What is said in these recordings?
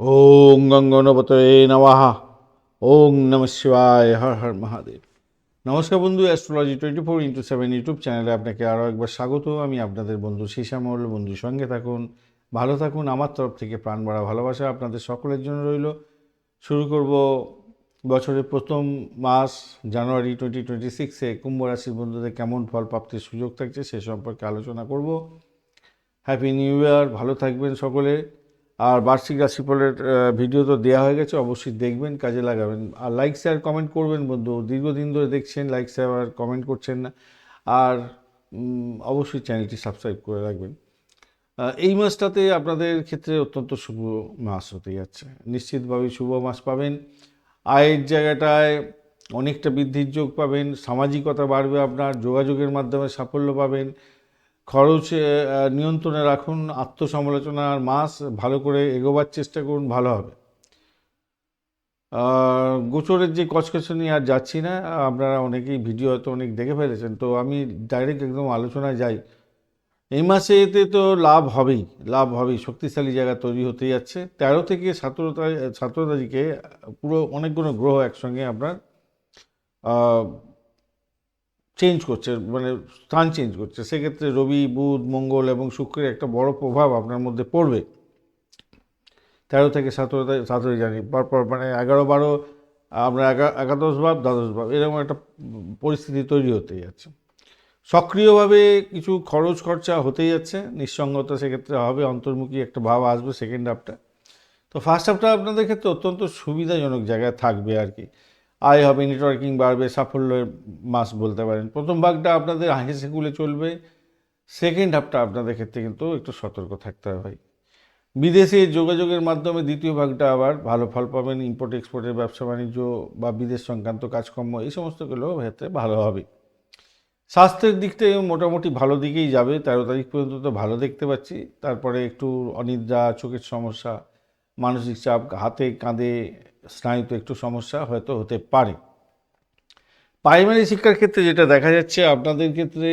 ওং গঙ্গনপতয়ে নমঃ। ওং নমঃ শিবায়। হর হর মহাদেব। নমস্কার বন্ধু, অ্যাস্ট্রোলজি 24x7 ইউটিউব চ্যানেলে আপনাকে আরও একবার স্বাগত। আমি আপনাদের বন্ধু শ্যামল। বন্ধুর সঙ্গে থাকুন, ভালো থাকুন। আমার তরফ থেকে প্রাণ ভরা ভালোবাসা আপনাদের সকলের জন্য রইল। শুরু করব বছরের প্রথম মাস জানুয়ারি 2026-এ কুম্ভ রাশির বন্ধুদের কেমন ফল প্রাপ্তির সুযোগ থাকছে সে সম্পর্কে আলোচনা করব। হ্যাপি নিউ ইয়ার, ভালো থাকবেন সকলে। আর বার্ষিক রাশিফলের ভিডিও তো দেওয়া হয়ে গেছে, অবশ্যই দেখবেন, কাজে লাগাবেন। আর লাইক শেয়ার কমেন্ট করবেন বন্ধু, দীর্ঘদিন ধরে দেখছেন, লাইক শেয়ার আর কমেন্ট করছেন না। আর অবশ্যই চ্যানেলটি সাবস্ক্রাইব করে রাখবেন। এই মাসটাতে আপনাদের ক্ষেত্রে অত্যন্ত শুভ মাস হতে যাচ্ছে, নিশ্চিতভাবেই শুভ মাস পাবেন। আয়ের জায়গাটায় অনেকটা বৃদ্ধির যোগ পাবেন, সামাজিকতা বাড়বে, আপনার যোগাযোগের মাধ্যমে সাফল্য পাবেন। খরচ নিয়ন্ত্রণে রাখুন, আত্মসমালোচনার মাস, ভালো করে এগোবার চেষ্টা করুন, ভালো হবে। গোচরের যে কচকচানি আর যাচ্ছি না, আপনারা অনেকেই ভিডিও হয়তো অনেক দেখে ফেলেছেন, তো আমি ডাইরেক্ট একদম আলোচনায় যাই। এই মাসে এতে তো লাভ হবেই, লাভ হবেই, শক্তিশালী জায়গা তৈরি হতে যাচ্ছে। 13 থেকে 17 তারিখে পুরো অনেকগুলো গ্রহ একসঙ্গে আপনার চেঞ্জ করছে, মানে স্থান চেঞ্জ করছে। সেক্ষেত্রে রবি, বুধ, মঙ্গল এবং শুক্রের একটা বড় প্রভাব আপনার মধ্যে পড়বে 13 থেকে 17 জানি পরপর, মানে 11-12 আমরা একাদশ ভাব, দ্বাদশ ভাব, এরকম একটা পরিস্থিতি তৈরি হতে যাচ্ছে। সক্রিয়ভাবে কিছু খরচ খরচা হতেই যাচ্ছে, নিঃসঙ্গতা সেক্ষেত্রে হবে, অন্তর্মুখী একটা ভাব আসবে সেকেন্ড হাফটা। তো ফার্স্ট হাফটা আপনাদের ক্ষেত্রে অত্যন্ত সুবিধাজনক জায়গায় থাকবে আর কি। আয় হবে, নেটওয়ার্কিং বাড়বে, সাফল্যের মাস বলতে পারেন। প্রথম ভাগটা আপনাদের হেসে খুলে চলবে, সেকেন্ড হাফটা আপনাদের ক্ষেত্রে কিন্তু একটু সতর্ক থাকতে হবে ভাই। বিদেশে যোগাযোগের মাধ্যমে দ্বিতীয় ভাগটা আবার ভালো ফল পাবেন। ইম্পোর্ট এক্সপোর্টের ব্যবসা বাণিজ্য বা বিদেশ সংক্রান্ত কাজকর্ম, এই সমস্তগুলো ক্ষেত্রে ভালো হবে। স্বাস্থ্যের দিক থেকে মোটামুটি ভালো দিকেই যাবে, 13 তারিখ পর্যন্ত তো ভালো দেখতে পাচ্ছি। তারপরে একটু অনিদ্রা, চোখের সমস্যা, মানসিক চাপ, হাতে কাঁধে স্নায়ুতে একটু সমস্যা হয়তো হতে পারে। প্রাইমারি শিক্ষার ক্ষেত্রে যেটা দেখা যাচ্ছে আপনাদের ক্ষেত্রে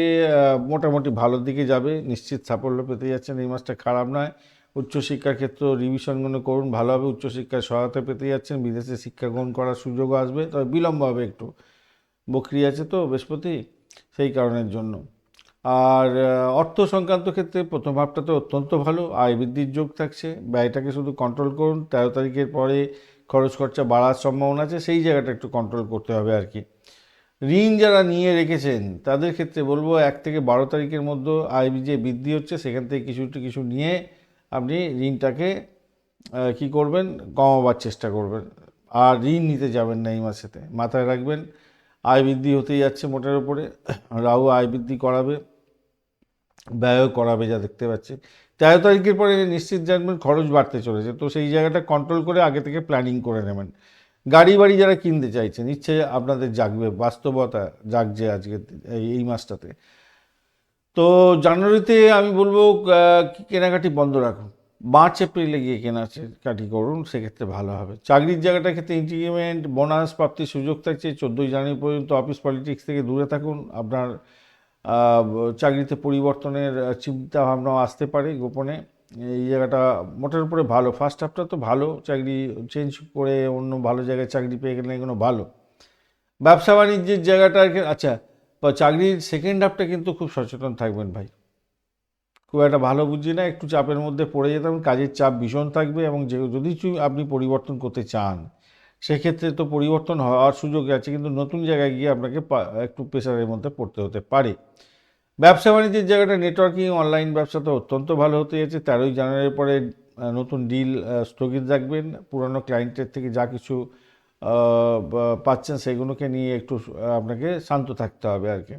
মোটামুটি ভালোর দিকে যাবে, নিশ্চিত সাফল্য পেতে যাচ্ছেন, এই মাসটা খারাপ নয়। উচ্চশিক্ষার ক্ষেত্রে রিভিশনগুলো করুন, ভালোভাবে উচ্চশিক্ষায় সহায়তা পেতে যাচ্ছেন। বিদেশে শিক্ষা গ্রহণ করার সুযোগও আসবে, তবে বিলম্ব হবে একটু, বকরি আছে তো বৃহস্পতি, সেই কারণের জন্য। আর অর্থ সংক্রান্ত ক্ষেত্রে প্রথম হাফটা তো অত্যন্ত ভালো, আয় বৃদ্ধির যোগ থাকছে। ব্যয়টাকে শুধু কন্ট্রোল করুন, 13 তারিখের পরে খরচ খরচা বাড়ার সম্ভাবনা আছে, সেই জায়গাটা একটু কন্ট্রোল করতে হবে আর কি। ঋণ যারা নিয়ে রেখেছেন তাদের ক্ষেত্রে বলবো 1 থেকে 12 তারিখের মধ্যে আয় যে বৃদ্ধি হচ্ছে সেখান থেকে কিছু নিয়ে আপনি ঋণটাকে কি করবেন, কমাবার চেষ্টা করবেন। আর ঋণ নিতে যাবেন না এই মাসেতে, মাথায় রাখবেন। আয় বৃদ্ধি হতেই যাচ্ছে মোটের ওপরে, রাহু আয় বৃদ্ধি করাবে, ব্যয়ও করাবে যা দেখতে পাচ্ছি। 13 তারিখের পরে নিশ্চিত জানবেন খরচ বাড়তে চলেছে, তো সেই জায়গাটা কন্ট্রোল করে আগে থেকে প্ল্যানিং করে নেবেন। গাড়ি বাড়ি যারা কিনতে চাইছেন, ইচ্ছে আপনাদের জাগবে, বাস্তবতা জাগছে আজকে এই মাসটাতে। তো জানুয়ারিতে আমি বলবো কেনাকাটি বন্ধ রাখুন, মার্চ এপ্রিলে গিয়ে কেনাকাটি করুন, সেক্ষেত্রে ভালো হবে। চাকরির জায়গাটার ক্ষেত্রে ইনক্রিমেন্ট, বোনাস প্রাপ্তির সুযোগ থাকছে। 14 জানুয়ারি পর্যন্ত অফিস পলিটিক্স থেকে দূরে থাকুন। আপনার চাকরিতে পরিবর্তনের চিন্তা ভাবনাও আসতে পারে গোপনে, এই জায়গাটা মোটের উপরে ভালো। ফার্স্ট হাফটা তো ভালো, চাকরি চেঞ্জ করে অন্য ভালো জায়গায় চাকরি পেয়ে গেলে এগুলো ভালো। ব্যবসা বাণিজ্যের জায়গাটা আচ্ছা, চাকরির সেকেন্ড হাফটা কিন্তু খুব সচেতন থাকবেন ভাই, খুব একটা ভালো বুঝি না, একটু চাপের মধ্যে পড়ে যেতাম, কাজের চাপ ভীষণ থাকবে। এবং যদি আপনি পরিবর্তন করতে চান সেক্ষেত্রে তো পরিবর্তন হওয়ার সুযোগ আছে, কিন্তু নতুন জায়গায় গিয়ে আপনাকে একটু প্রেশারের মধ্যে পড়তে হতে পারে। ব্যবসা বাণিজ্যের জায়গাটা নেটওয়ার্কিং, অনলাইন ব্যবসা তো অত্যন্ত ভালো হতে যাচ্ছে। 13 জানুয়ারির পরে নতুন ডিল স্থগিত রাখবেন। পুরনো ক্লায়েন্টের থেকে যা কিছু পাচ্ছেন সেগুলোকে নিয়ে একটু আপনাকে শান্ত থাকতে হবে আর কি।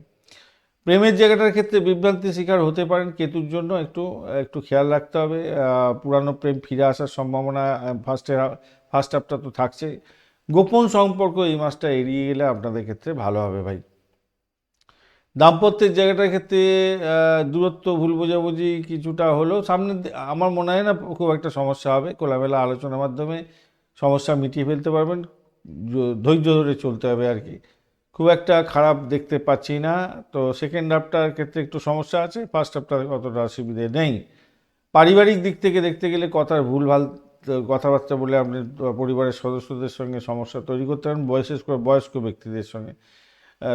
প্রেমের জায়গাটার ক্ষেত্রে বিভ্রান্তির শিকার হতে পারেন, কেতুর জন্য একটু একটু খেয়াল রাখতে হবে। পুরানো প্রেম ফিরে আসার সম্ভাবনা ফার্স্ট হাফটা তো থাকছে। গোপন সম্পর্ক এই মাসটা এড়িয়ে গেলে আপনাদের ক্ষেত্রে ভালো হবে ভাই। দাম্পত্যের জায়গাটার ক্ষেত্রে দূরত্ব, ভুল বোঝাবুঝি কিছুটা হলেও সামনে, আমার মনে হয় না খুব একটা সমস্যা হবে। খোলামেলা আলোচনার মাধ্যমে সমস্যা মিটিয়ে ফেলতে পারবেন, ধৈর্য ধরে চলতে হবে আর কি। খুব একটা খারাপ দেখতে পাচ্ছি না। তো সেকেন্ড হাফটার ক্ষেত্রে একটু সমস্যা আছে, ফার্স্ট হাফটা অতটা অসুবিধে নেই। পারিবারিক দিক থেকে দেখতে গেলে কথার ভুলভাল কথাবার্তা বলে আপনি পরিবারের সদস্যদের সঙ্গে সমস্যা তৈরি করতে পারেন। বয়স্ক ব্যক্তিদের সঙ্গে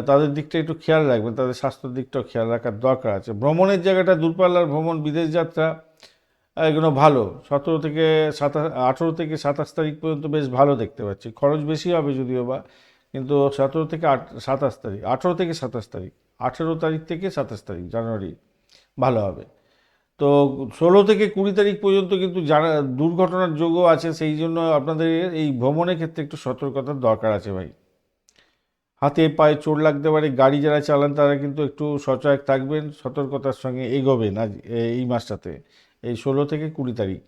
তাদের দিকটা একটু খেয়াল রাখবেন, তাদের স্বাস্থ্যের দিকটাও খেয়াল রাখার দরকার আছে। ভ্রমণের জায়গাটা দূরপাল্লার ভ্রমণ, বিদেশ যাত্রা এগুলো ভালো। 18 থেকে 27 তারিখ পর্যন্ত বেশ ভালো দেখতে পাচ্ছি। খরচ বেশি হবে যদিও বা, কিন্তু 17 থেকে 27 তারিখ, 18 থেকে 27 তারিখ, 18 তারিখ থেকে 27 তারিখ জানুয়ারি ভালো হবে। তো 16 থেকে 20 তারিখ পর্যন্ত কিন্তু যারা দুর্ঘটনার যোগও আছে, সেই জন্য আপনাদের এই ভ্রমণের ক্ষেত্রে একটু সতর্কতার দরকার আছে ভাই। হাতে পায়ে চোট লাগতে পারে, গাড়ি যারা চালান তারা কিন্তু একটু সচেতন থাকবেন, সতর্কতার সঙ্গে এগোবেন আজ এই মাসটাতে, এই 16 থেকে 20 তারিখ।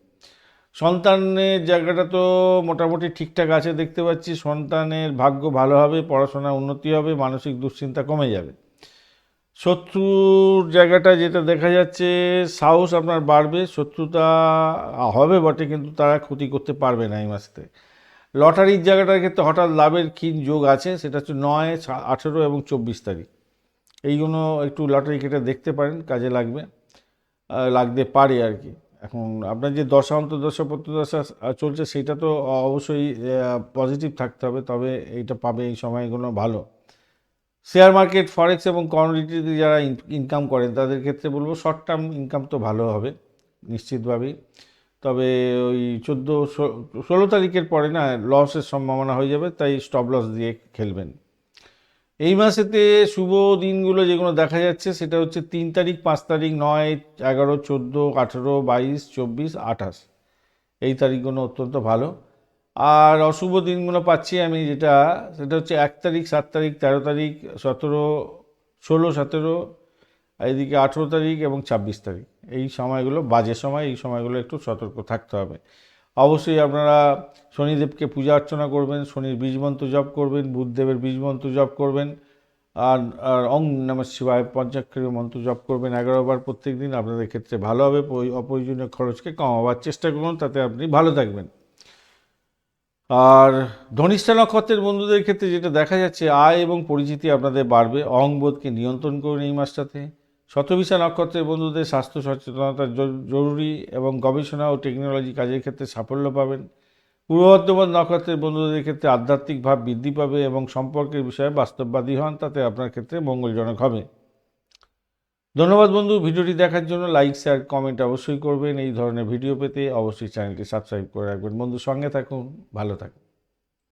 সন্তানের জায়গাটা তো মোটামুটি ঠিকঠাক আছে দেখতে পাচ্ছি। সন্তানের ভাগ্য ভালো হবে, পড়াশোনার উন্নতি হবে, মানসিক দুশ্চিন্তা কমে যাবে। শত্রুর জায়গাটা যেটা দেখা যাচ্ছে, সাহস আপনার বাড়বে, শত্রুতা হবে বটে কিন্তু তারা ক্ষতি করতে পারবে না এই মাসে। লটারির জায়গাটার ক্ষেত্রে হঠাৎ লাভের ক্ষীণ যোগ আছে, সেটা হচ্ছে 9, 18 এবং 24 তারিখ। এইগুলো একটু লটারি কেটে দেখতে পারেন, কাজে লাগতে পারে আর কি। এখন আপনার যে দশা অন্তর্দশা প্রত্যদশা চলছে সেটা তো অবশ্যই পজিটিভ থাকতে হবে, তবে এইটা পাবে এই সময়গুলো ভালো। শেয়ার মার্কেট, ফরেক্স এবং কমোডিটিতে যারা ইনকাম করেন তাদের ক্ষেত্রে বলবো শর্ট টার্ম ইনকাম তো ভালো হবে নিশ্চিতভাবেই, তবে ওই 16 তারিখের পরে না লসের সম্ভাবনা হয়ে যাবে, তাই স্টপ লস দিয়ে খেলবেন। এই মাসেতে শুভ দিনগুলো যেগুলো দেখা যাচ্ছে সেটা হচ্ছে 3 তারিখ, 5 তারিখ, 9, 11, 14, 18, 22, 24, 28 এই তারিখগুলো অত্যন্ত ভালো। আর অশুভ দিনগুলো পাচ্ছি আমি সেটা হচ্ছে 1 তারিখ, 7 তারিখ, 13 তারিখ, 17, 16, 17, এইদিকে 18 তারিখ এবং 26 তারিখ। এই সময়গুলো বাজে সময়, এই সময়গুলো একটু সতর্ক থাকতে হবে। অবশ্যই আপনারা শনিদেবকে পূজা অর্চনা করবেন, শনির বীজমন্ত্র জপ করবেন, বুধদেবের বীজমন্ত্র জপ করবেন, আর ওং নমঃ শিবায় পঞ্চাক্ষরী মন্ত্র জপ করবেন 11 বার প্রত্যেক দিন। আপনাদের ক্ষেত্রে ভালো হবে। অপ্রয়োজনীয় খরচকে কমাবার চেষ্টা করুন, তাতে আপনি ভালো থাকবেন। আর ধনিষ্ঠা নক্ষত্রের বন্ধুদের ক্ষেত্রে যেটা দেখা যাচ্ছে, আয় এবং পরিচিতি আপনাদের বাড়বে। অহংবোধকে নিয়ন্ত্রণ করুন এই মাসটাতে। শতভিষা নক্ষত্রের বন্ধুদের স্বাস্থ্য সচেতনতা জরুরি এবং গবেষণা ও টেকনোলজি কাজের ক্ষেত্রে সাফল্য পাবেন। পূর্ব বর্ধমান নক্ষত্রের বন্ধুদের ক্ষেত্রে আধ্যাত্মিক ভাব বৃদ্ধি পাবে এবং সম্পর্কের বিষয়ে বাস্তববাদী হন, তাতে আপনার ক্ষেত্রে মঙ্গলজনক হবে। ধন্যবাদ বন্ধু, ভিডিওটি দেখার জন্য। লাইক, শেয়ার, কমেন্ট অবশ্যই করবেন। এই ধরনের ভিডিও পেতে অবশ্যই চ্যানেলটি সাবস্ক্রাইব করে রাখবেন। বন্ধু সঙ্গে থাকুন, ভালো থাকুন।